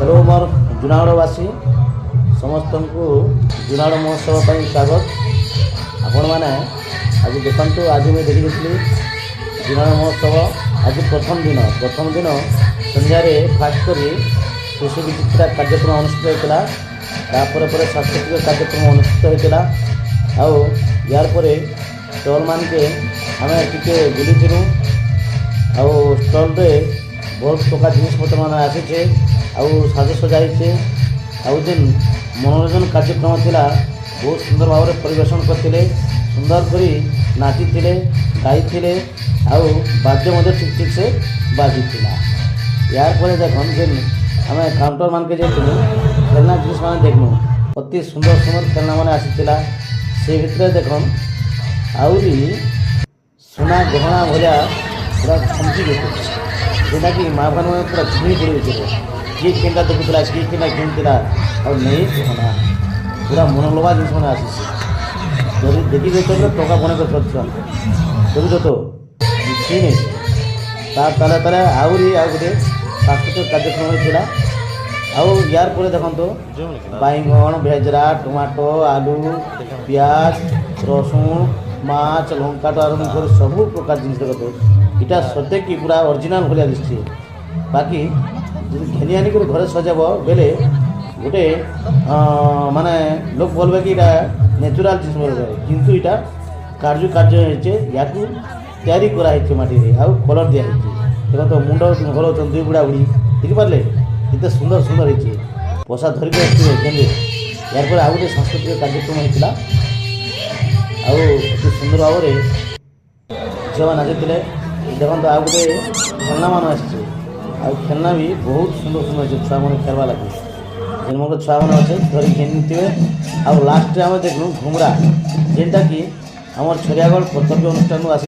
Hello मोर जुनागढ़वासी समस्त को जुनागढ़ महोत्सव पर स्वागत। आपण मैंने आज देखु आज मुझे देखी जुनागढ़ महोत्सव आज प्रथम दिन संध्यारे फास्ट कर शिशु विचित्रा कार्यक्रम अनुष्ठित होता। सांस्कृतिक कार्यक्रम अनुष्ठित होता। यार पर स्टल मान के आम टे बुली स्टल बहुत प्रकार जिनपतर मान आसीचे साजसजाइछे जेन मनोरंजन कार्यक्रम थिला बहुत सुंदर भाव में परिवेशन करते सुंदर करी नाची गाई बाद्य ठीक ठीक से बाजी यार पर देखन जेन आम काउंटर मान के जाइलु खेलना जिनिस मान देखनु अति सुंदर सुंदर खेलना मान आसीला से भितर देखन आउरी सोना गहना भलिया पूरा खमची गए जोटा कि माँ भान मैंने पूरा झुमी पड़ी किए केनटा देखुला किए केनटा किनता और नहीं कहना पूरा मनोलोभा जिन मैंने आसी देखी देते टका बने कर देखुच तो किसी नहीं ताले आहरी आ गए सांस्कृतिक कार्यक्रम होता। यार पर देखो बैगन भेजरा टमाटो आलू पियाज रसुण माछ लंका तो आरम्भ कर सब प्रकार जिन देखो इटा सत्य कि पूरा ओरिजिनल भाया दिखे बाकी घेनी आनिक घर सजाब बेले गोटे माने लोक बोलबे कि नेचुराल जिन बोलबे किंतु इटा कार्य या तैयारी कराई माटी आउ कलर दिया देखो तो मुंड घर दुई बुढ़ा बुढ़ी देखी पारे इतने सुंदर सुंदर होती पोषा धरिक आसते यार पर आउ गए सांस्कृतिक कार्यक्रम होता अति सुंदर भाव में झील नाचुते देखो तो आउ गए खेलना मान आस खेलना भी बहुत सुंदर सुंदर अच्छे छुआ मैंने खेलवा लगे जेन मोर छुआ मैंने अच्छे धरिक घेनी आउ लास्ट आम देखलु घुमरा जेनटा कि आम छरियागढ़ कर्तव्य अनुष्ठान आस